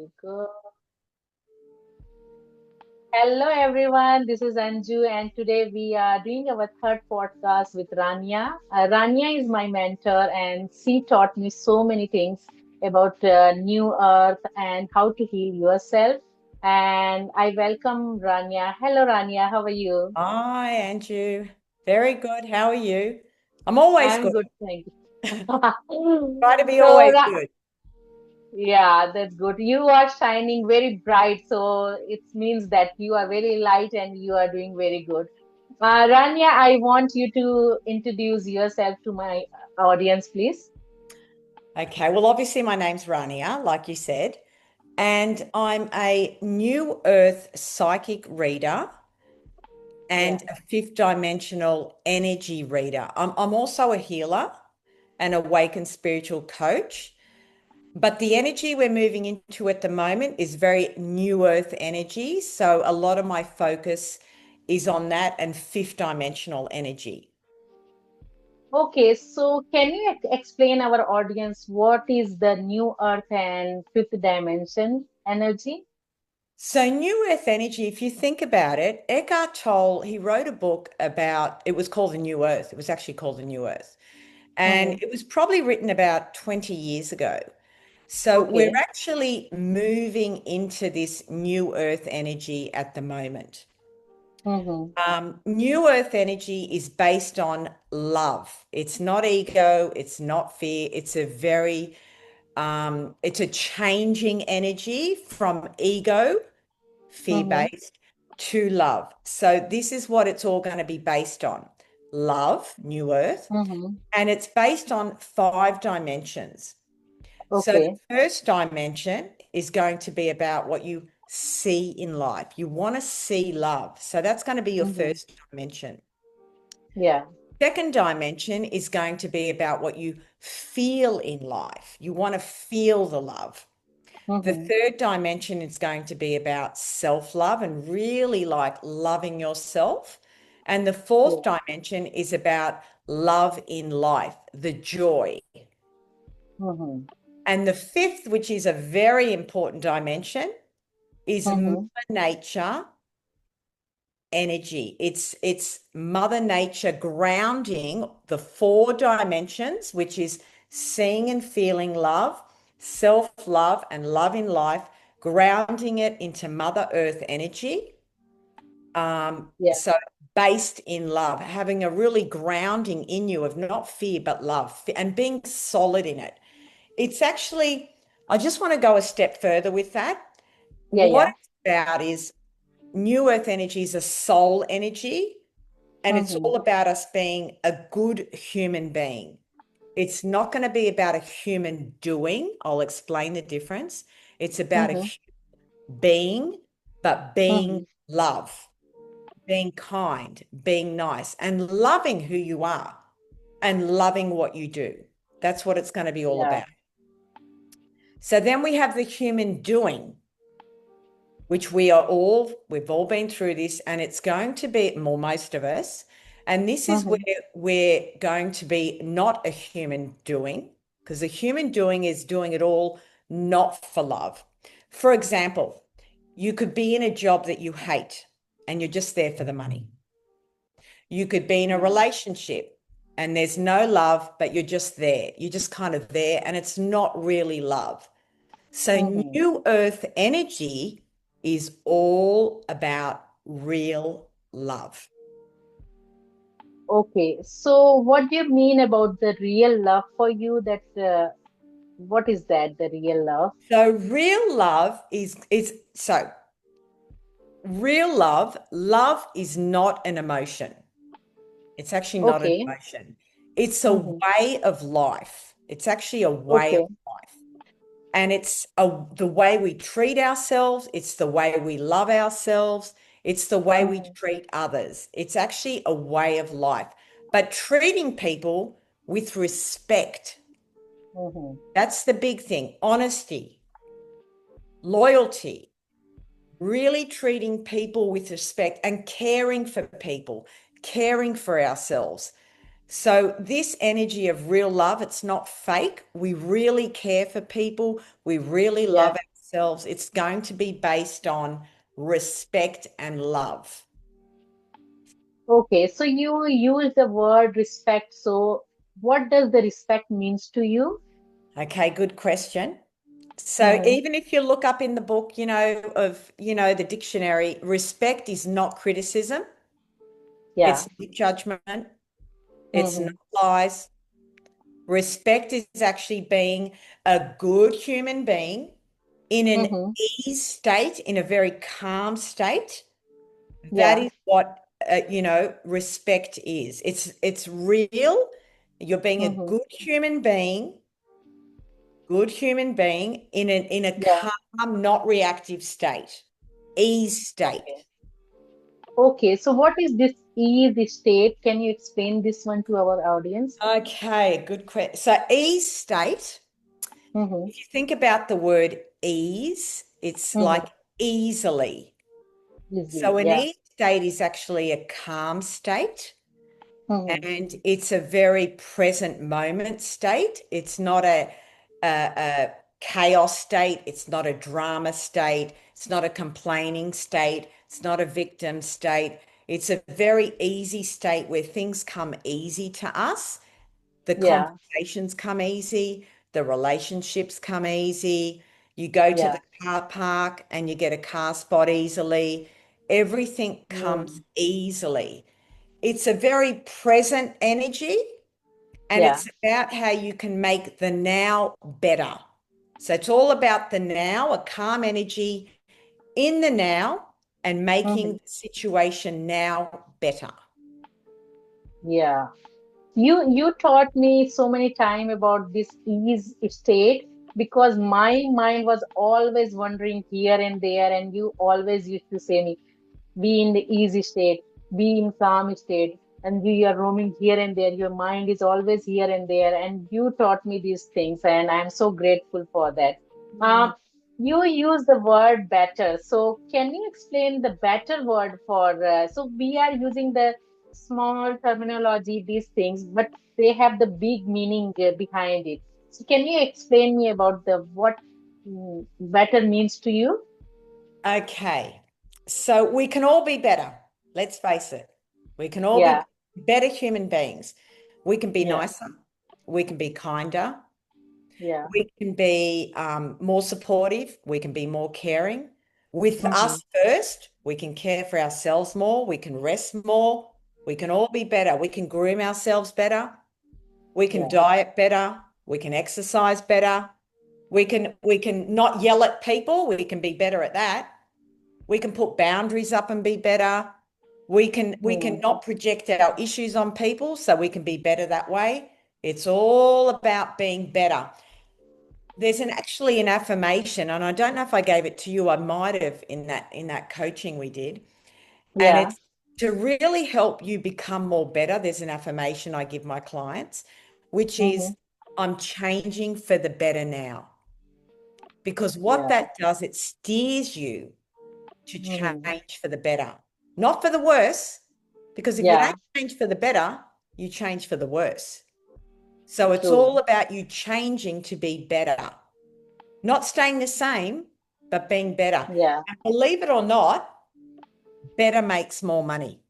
Very good. Hello, everyone. This is Anju, and today we are doing our third podcast with Rania. Rania is my mentor, and she taught me so many things about New Earth and how to heal yourself. And I welcome Rania. Hello, Rania. How are you? Hi, Andrew. Very good. How are you? I'm always I'm good. good, thank you. Try to be So, always good. yeah, that's good. You are shining very bright, so it means that you are very light and you are doing very good. Rania, I want you to introduce yourself to my audience, please. Okay, well, obviously, my name's Rania, like you said, and I'm a New Earth psychic reader Yeah. and a fifth dimensional energy reader. I'm also a healer and awakened spiritual coach. But the energy we're moving into at the moment is very new earth energy. So a lot of my focus is on that and fifth dimensional energy. Okay, so can you explain our audience what is the new earth and fifth dimension energy? So new earth energy, if you think about it, Eckhart Tolle, he wrote a book about, it was called The New Earth. It was actually called The New Earth. And Hmm. it was probably written about 20 years ago. So we're Okay. actually moving into this new earth energy at the moment. Mm-hmm. New Earth energy is based on love. It's not ego. It's not fear. It's a changing energy from ego, Mm-hmm. fear-based, to love. So this is what it's all going to be based on. Love, New Earth, Mm-hmm. and it's based on five dimensions. So the Okay. first dimension is going to be about what you see in life. You want to see love. So that's going to be your Mm-hmm. first dimension. Yeah. Second dimension is going to be about what you feel in life. You want to feel the love. The Mm-hmm. third dimension is going to be about self-love and really like loving yourself. And the fourth Yeah. dimension is about love in life, the joy. Mm-hmm. And the fifth, which is a very important dimension, is Mother Mm-hmm. Nature energy. It's Mother Nature grounding the four dimensions, which is seeing and feeling love, self-love, and love in life, grounding it into Mother Earth energy. Yeah. So based in love, having a really grounding in you of not fear but love and being solid in it. It's actually, I just want to go a step further with that. Yeah. What Yeah. it's about is New Earth energy is a soul energy, and it's Mm-hmm. all about us being a good human being. It's not going to be about a human doing. I'll explain the difference. It's about a Mm-hmm. being, but being Mm-hmm. love, being kind, being nice, and loving who you are and loving what you do. That's what it's going to be all Yeah. about. So then we have the human doing, which we've all been through this, and it's going to be, well, most of us, and this is where Mm-hmm. we're going to be not a human doing, because a human doing is doing it all not for love. For example, you could be in a job that you hate and you're just there for the money. You could be in a Mm-hmm. relationship and there's no love, but you're just there. You're just kind of there, and it's not really love. So, Mm-hmm. New Earth energy is all about real love. Okay, so what do you mean about the real love for you? That what is that, the real love? So, real love is so real love is not an emotion. It's actually not an Okay. emotion. It's a Mm-hmm. way of life. It's actually a way of Okay. life. And the way we treat ourselves, it's the way we love ourselves, it's the way we Mm-hmm. treat others. It's actually a way of life. But treating people with respect, Mm-hmm. that's the big thing. Honesty, loyalty, really treating people with respect and caring for people, caring for ourselves. So, this energy of real love, it's not fake. We really care for people. We really Yeah. love ourselves, it's going to be based on respect and love. Okay, so you use the word respect. So what does the respect means to you? Okay, good question. So Mm-hmm. even if you look up in the book, the dictionary, respect is not criticism, Yeah. it's not judgment, it's not Mm-hmm. lies. Respect is actually being a good human being in an Mm-hmm. ease state, in a very calm state. That Yeah. is what respect is. It's real. You're being a Mm-hmm. good human being in a Yeah. calm, not reactive state, ease state. Okay. Okay. So what is this ease state? Can you explain this one to our audience? Okay, good question. So ease state, Mm-hmm. if you think about the word ease, it's Mm-hmm. like easily. Easy. So an Yeah. ease state is actually a calm state. Mm-hmm. And it's a very present moment state. It's not a chaos state. It's not a drama state. It's not a complaining state. It's not a victim state. It's a very easy state where things come easy to us. The Yeah. conversations come easy. The relationships come easy. You go to Yeah. the car park and you get a car spot easily. Everything comes Mm. easily. It's a very present energy, and Yeah. it's about how you can make the now better. So it's all about the now, a calm energy in the now, and Mm-hmm. making the situation now better. Yeah. You taught me so many time about this ease state because my mind was always wandering here and there, and you always used to say me, be in the easy state, be in calm state, and you are roaming here and there. Your mind is always here and there, and you taught me these things, and I'm so grateful for that. Mm. Um, you use the word better, so can you explain the better word for? So we are using the small terminology, these things, but they have the big meaning behind it. So can you explain me about the what better means to you? Okay. So we can all be better. Let's face it. We can all be Yeah, better human beings. We can be yeah, nicer. We can be kinder. yeah. We can be more supportive. We can be more caring. With Mm-hmm. us first, we can care for ourselves more. We can rest more. We can all be better. We can groom ourselves better. We can Yeah. diet better. We can exercise better. We can not yell at people. We can be better at that. We can put boundaries up and be better. We can Mm. not project our issues on people, so we can be better that way. It's all about being better. There's actually an affirmation, and I don't know if I gave it to you. I might have in that coaching we did. And Yeah. it's to really help you become more better. There's an affirmation I give my clients, which Mm-hmm. is I'm changing for the better now. Because what Yeah. that does, it steers you to Mm-hmm. change for the better, not for the worse. Because if you Yeah. don't change for the better, you change for the worse. So it's True. all about you changing to be better. Not staying the same, but being better. Yeah. And believe it or not, better makes more money.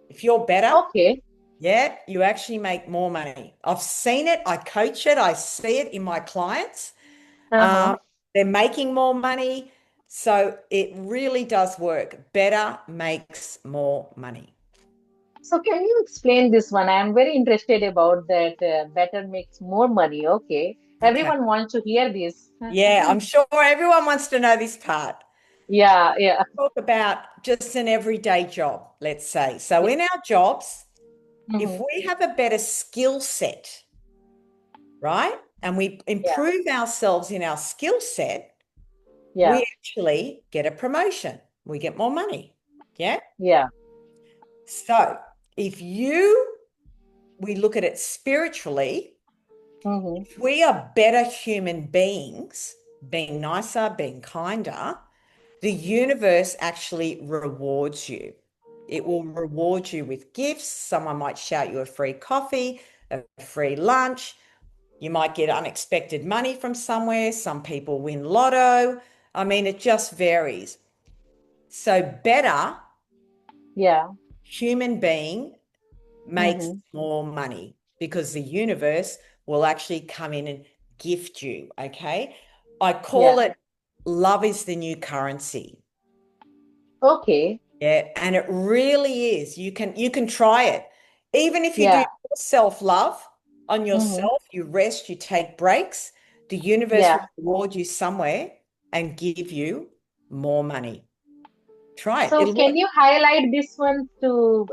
If you're better, Okay. yeah, you actually make more money. I've seen it, I coach it, I see it in my clients. Uh-huh. Um, they're making more money. So it really does work. Better makes more money. So can you explain this one? I'm very interested about that. Better makes more money. Okay. Okay. Everyone wants to hear this. Yeah, I'm sure everyone wants to know this part. Yeah. Yeah. Talk about just an everyday job, let's say. So Yeah. in our jobs, if Mm-hmm. we have a better skill set, right, and we Yeah. improve ourselves in our skill set, Yeah. we actually get a promotion. We get more money. Yeah. Yeah. So if we look at it spiritually, Mm-hmm. if we are better human beings, being nicer, being kinder, the universe actually rewards you. It will reward you with gifts. Someone might shout you a free coffee, a free lunch, You might get unexpected money from somewhere. Some people win lotto. I mean, it just varies. So, better Yeah. human being makes Mm-hmm. more money because the universe will actually come in and gift you. Okay. I call Yeah. it love is the new currency. Okay. Yeah. And it really is. You can try it. Even if you do Yeah. self-love on Mm-hmm. yourself, you rest, you take breaks, the universe will Yeah. reward you somewhere and give you more money. Try it. So It'll can work. you highlight this one to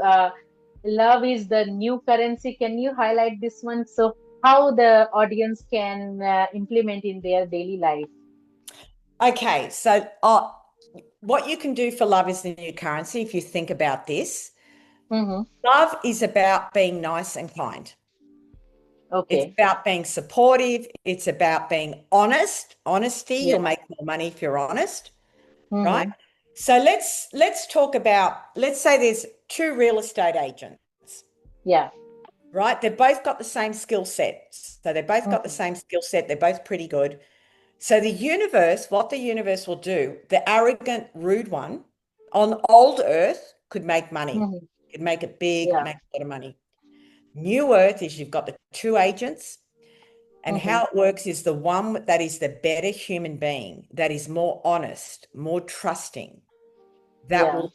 love is the new currency? Can you highlight this one so how the audience can implement in their daily life? Okay. So what you can do for love is the new currency if you think about this. Mm-hmm. Love is about being nice and kind. It's Okay. about being supportive. It's about being honest. Honesty, you'll Yeah. make more money if you're honest, right? Mm-hmm. So let's talk about, let's say there's two real estate agents, Yeah. right? They've both got the same skill set. So they've both got the Mm-hmm. same skill set. They're both pretty good. So the universe, what the universe will do, the arrogant, rude one on old earth could make money. Mm-hmm. Could make it big, Yeah. make a lot of money. New earth is you've got the two agents. And Mm-hmm. how it works is the one that is the better human being, that is more honest, more trusting, that Yeah. will,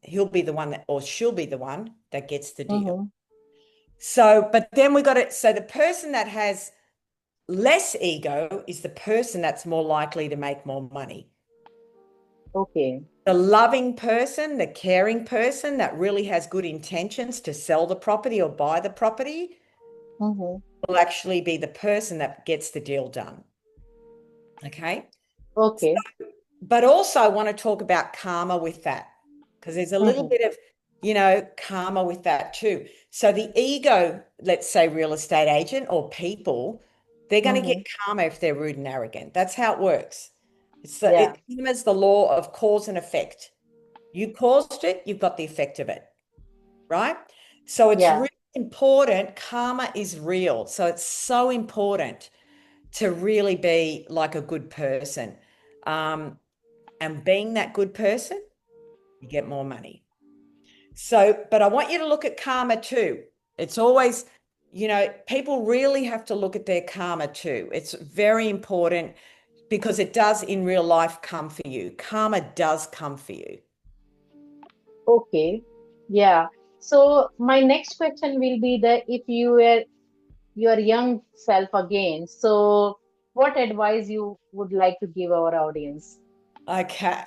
he'll be the one that, or she'll be the one that gets the deal. Mm-hmm. So, but then we got it. So the person that has less ego is the person that's more likely to make more money. Okay. The loving person, the caring person that really has good intentions to sell the property or buy the property Mm-hmm. will actually be the person that gets the deal done. Okay. Okay. But also I want to talk about karma with that because there's a little Mm-hmm. bit of, karma with that too. So the ego, let's say real estate agent or people, they're going to Mm-hmm. get karma if they're rude and arrogant. That's how it works. Yeah. Karma's the law of cause and effect. You caused it, you've got the effect of it, right? So it's Yeah. really important. Karma is real. So it's so important to really be like a good person. Um, and being that good person, you get more money. So, but I want you to look at karma too. It's always, people really have to look at their karma too. It's very important because it does in real life come for you. Karma does come for you. Okay. Yeah. So my next question will be that if you were your young self again, so what advice you would like to give our audience? Okay.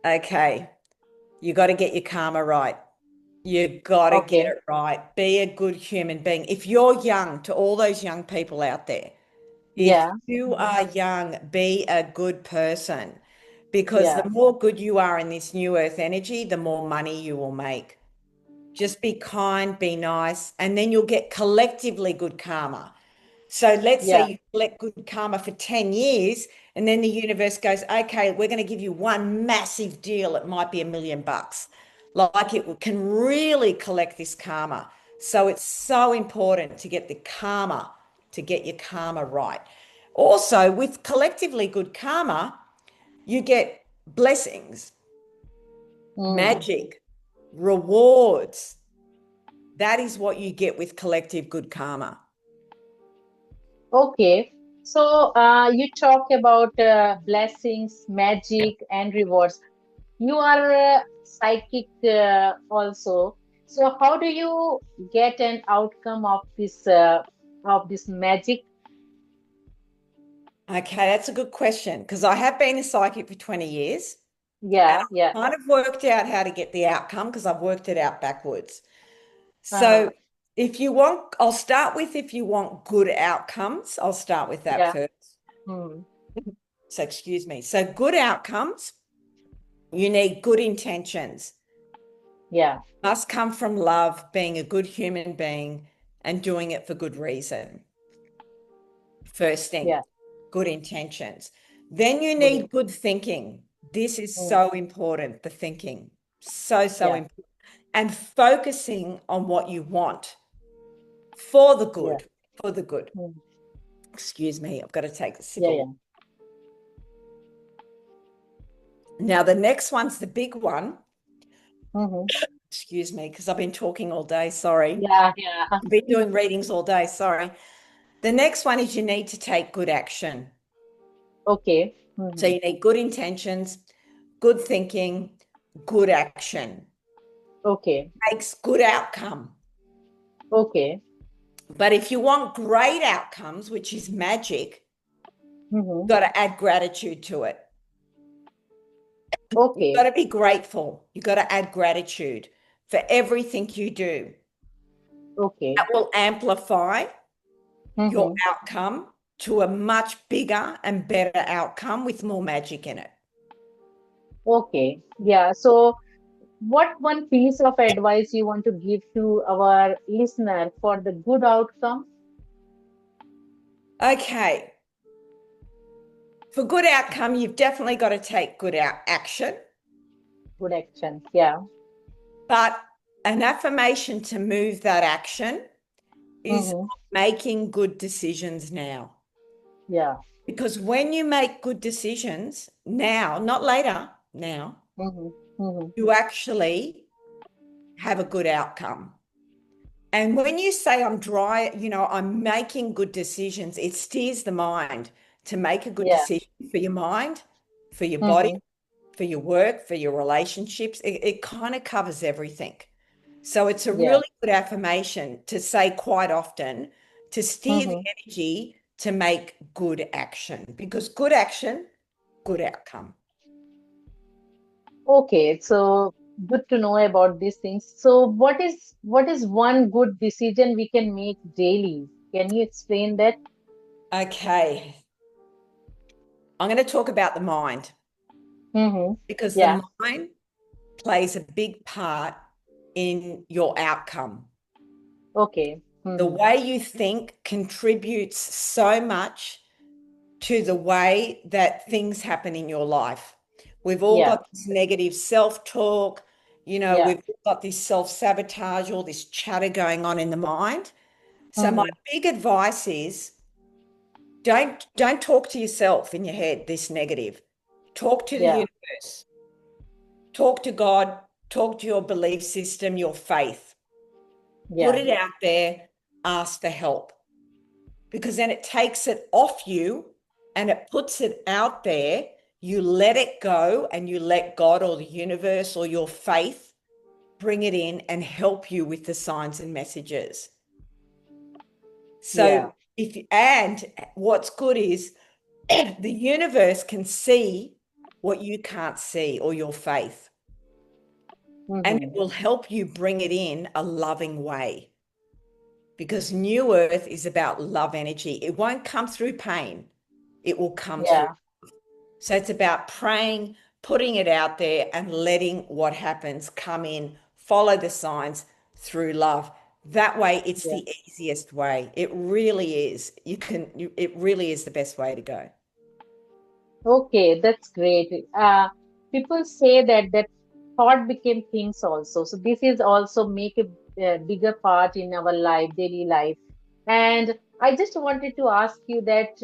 Okay. You got to get your karma right. You got to get Okay. it right. Be a good human being. If you're young, to all those young people out there, if Yeah. you are young, be a good person because the Yeah. more good you are in this new earth energy, the more money you will make. Just be kind, be nice, and then you'll get collectively good karma. So let's say Yeah. you collect good karma for 10 years, and then the universe goes, okay, we're going to give you one massive deal. It might be $1 million. Like it can really collect this karma. So it's so important to get the karma, to get your karma right. Also, with collectively good karma, you get blessings, Mm. magic, rewards. That is what you get with collective good karma. Okay. So you talk about blessings, magic, and rewards. You are psychic also. So how do you get an outcome of this magic? Okay, that's a good question because I have been a psychic for 20 years and Yeah. Yeah. I've kind of worked out how to get the outcome because I've worked it out backwards. Uh-huh. So if you want, I'll start with if you want good outcomes, I'll start with that Yeah. first. Hmm. So excuse me. So good outcomes, you need good intentions. Yeah. Must come from love, being a good human being and doing it for good reason. First thing, Yeah. good intentions. Then you Good. need good thinking. This is Hmm. so important, the thinking. So Yeah. important. And focusing on what you want for the Yeah. good. for the good. Mm. Excuse me, I've got to take a sip Yeah, of yeah. water. Now, the next one's the big one. Mm-hmm. Excuse me, because I've been talking all day. Sorry. Yeah, yeah. I've been doing readings all day. Sorry. The next one is you need to take good action. Okay. So Mm-hmm. you need good intentions, good thinking, good action. Okay. Makes good outcome. Okay. But if you want great outcomes, which is magic, Mm-hmm. you've got to add gratitude to it. You've got Okay. to be grateful. You've got to add gratitude for everything you do. Okay. That will amplify your Mm-hmm. outcome to a much bigger and better outcome with more magic in it. Okay. Yeah. So, what one piece of advice you want to give to our listener for the good outcome? Okay. For good outcome, you've definitely got to take good action, Good action. Yeah. but an affirmation to move that action is Mm-hmm. making good decisions now. Yeah. Because when you make good decisions now, not later, now, Mm-hmm. Mm-hmm. you actually have a good outcome. And when you say I'm dry, I'm making good decisions, it steers the mind to make a good Yeah. decision for your mind, for your body, Mm-hmm. for your work, for your relationships. It kind of covers everything. So it's a Yeah. really good affirmation to say quite often to steer the Mm-hmm. energy to make good action because good action, good outcome. Okay. So good to know about these things. So what is one good decision we can make daily? Can you explain that? Okay, I'm going to talk about the mind Mm-hmm. because Yeah. the mind plays a big part in your outcome. Okay. The Mm-hmm. way you think contributes so much to the way that things happen in your life. We've all Yeah. got this negative self-talk, Yeah. we've got this self-sabotage, all this chatter going on in the mind. So my Mm-hmm. big advice is don't talk to yourself in your head this negative. Talk to the Yeah. universe. Talk to God, talk to your belief system, your faith. Put Yeah. it out there, ask for help because then it takes it off you and it puts it out there. You let it go and you let God or the universe or your faith bring it in and help you with the signs and messages. So, Yeah. and what's good is the universe can see what you can't see or your faith, and it Mm-hmm. will help you bring it in a loving way because New Earth is about love energy. It won't come through pain, it will come through. Yeah. So it's about praying, putting it out there, and letting what happens come in, follow the signs through love. That way, it's Yeah. the easiest way. It really is. It really is the best way to go. Okay, that's great. People say that thought became things also. So this is also make a bigger part in our life, daily life. And I just wanted to ask you that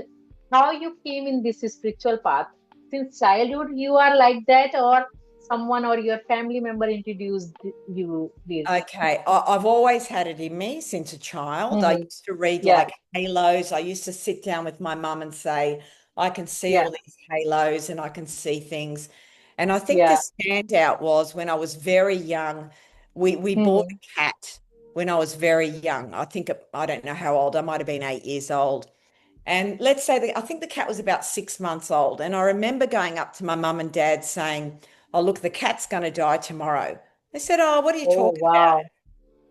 how you came in this spiritual path. Since childhood, you are like that, or someone or your family member introduced you this? Okay, I've always had it in me since a child. I Mm-hmm. used to read Yeah, like halos. I used to sit down with my mum and say, I can see yeah, all these halos and I can see things. And I think the yeah. standout was when I was very young, we bought Mm-hmm. a cat when I was very young. I don't know how old, I might have been 8 years old. And let's say I think the cat was about 6 months old. And I remember going up to my mum and dad saying, oh, look, the cat's going to die tomorrow. They said, oh, what are you Oh, talking about? wow.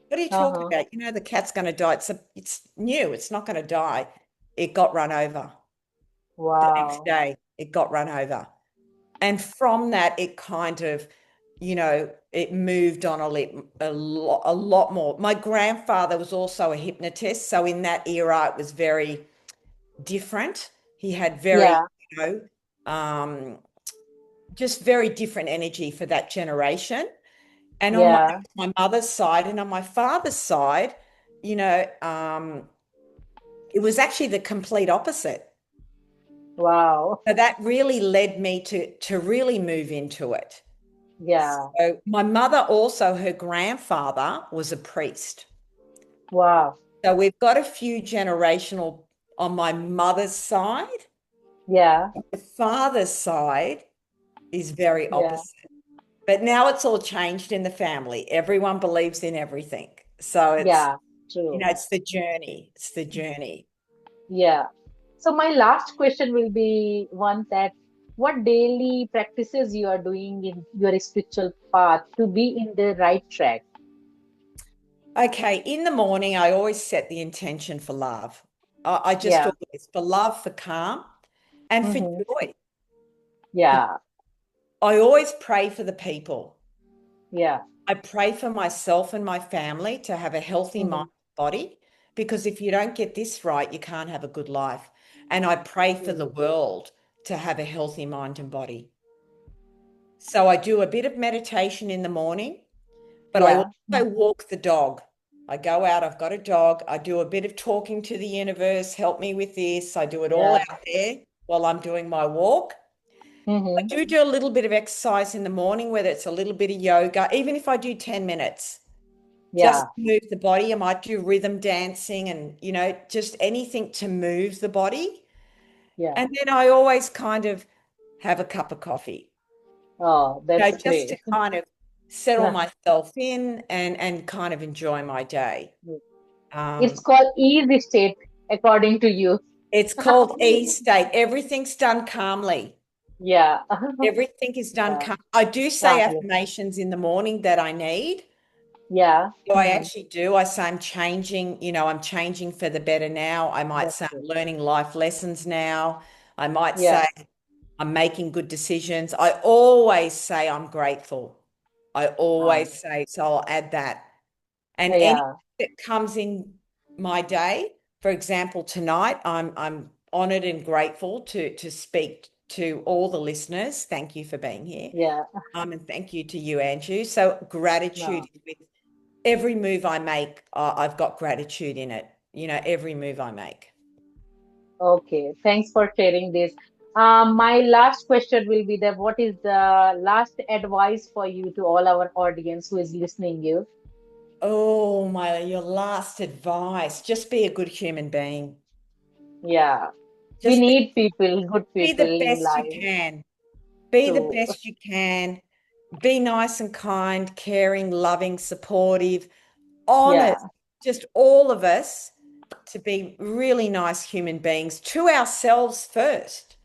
What are you talking Uh-huh. about? The cat's going to die. It's new. It's not going to die. It got run over. The next Wow. day, it got run over. And from that, it kind of, it moved on a lot more. My grandfather was also a hypnotist. So in that era, it was very different. He had very, Yeah, you um, just very different energy for that generation. And on yeah. my mother's side and on my father's side, you know, um, it was actually the complete opposite. Wow. So that really led me to really move into it. Yeah. So my mother also, her grandfather was a priest. Wow. So we've got a few generational on my mother's side. Yeah. The father's side is very Yeah. opposite. But now it's all changed in the family. Everyone believes in everything. So it's, Yeah. True. it's the journey. It's the journey. Yeah. So my last question will be one that what daily practices you are doing in your spiritual path to be in the right track? Okay, in the morning, I always set the intention for love. I just Yeah. always, for love, for calm, and for Mm-hmm. joy. For, Yeah. I always pray for the people. Yeah. I pray for myself and my family to have a healthy Mm-hmm. mind, body, because if you don't get this right, you can't have a good life. And I pray for the True. world to have a healthy mind and body. So I do a bit of meditation in the morning, but I Yeah. also walk the dog. I go out, I've got a dog. I do a bit of talking to the universe, help me with this. I do it all Yeah. out there while I'm doing my walk. I Mm-hmm. do a little bit of exercise in the morning, whether it's a little bit of yoga, even if I do 10 minutes, just Yeah. to move the body. I might do rhythm dancing and, just anything to move the body. Yeah. And then I always kind of have a cup of coffee, Oh, that's just to great. kind of settle myself in and kind of enjoy my day. It's Um, called easy state according to you. it's called E state. Everything's done calmly. Yeah. Everything is done Yeah. calm. I do say Calmly. affirmations in the morning that I need. Yeah. So I Mm-hmm. actually do. I say I'm changing, I'm changing for the better now. I might That's say I'm good. learning life lessons now. I might Yeah. say I'm making good decisions. I always say I'm grateful. I Ah, always say, so I'll add that. And anything yeah. that comes in my day, for example, tonight, I'm honored and grateful to speak to all the listeners. Thank you for being here. Yeah. And thank you to you, Andrew. So gratitude No. is with every move I make, I've got gratitude in it. Every move I make. Okay. Thanks for sharing this. My last question will be that what is the last advice for you to all our audience who is listening you? Oh, your last advice, just be a good human being. Yeah. We Just need people, good be people the in best you life. can. Be the So, best you can. Be nice and kind, caring, loving, supportive, honest. yeah. Just all of us to be really nice human beings to ourselves first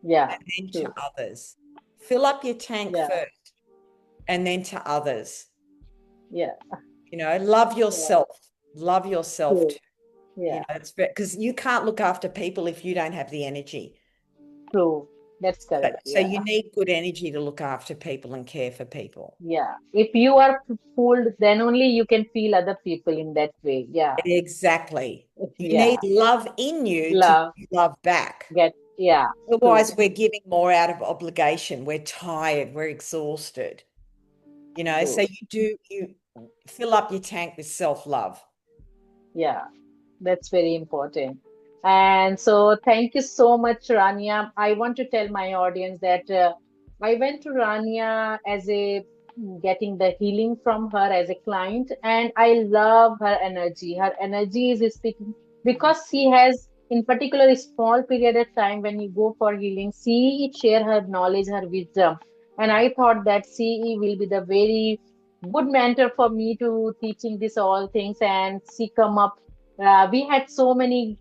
Yeah. and then to True. others. Fill up your tank Yeah. first and then to others. Yeah. Love Yeah. yourself. Love yourself True. too. Yeah. It's because you can't look after people if you don't have the energy. True. That's So, correct. so Yeah. you need good energy to look after people and care for people. Yeah. If you are fooled, then only you can feel other people in that way. Yeah. Exactly. You need Yeah. love in you to Love, give love back. yeah. True. Otherwise, we're giving more out of obligation. We're tired. We're exhausted. So True. you fill up your tank with self-love. Yeah. That's very important. And so, thank you so much, Rania. I want to tell my audience that I went to Rania as a getting the healing from her as a client, and I love her energy. Her energy is speaking because she has, in particular, a small period of time when you go for healing, she share her knowledge, her wisdom, and I thought that she will be the very good mentor for me to teaching this all things, and she come up we had so many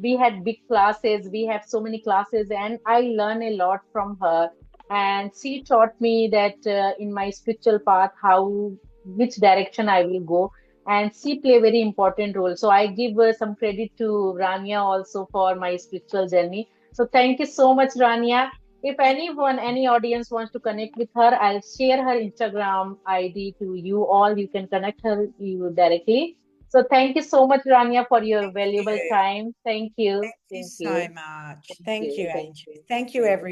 we had big classes, we have so many classes, and I learn a lot from her, and she taught me that in my spiritual path how which direction I will go, and she play very important role. So I give some credit to Rania also for my spiritual journey. So thank you so much, Rania. If anyone, any audience wants to connect with her, I'll share her Instagram ID to you all. You can connect her you directly. So thank you so much, Rania, for your Thank valuable you. time. Thank you. Thank you Thank so you. much. Thank Thank you. you, Thank Angie. you. Thank you, Thank everyone.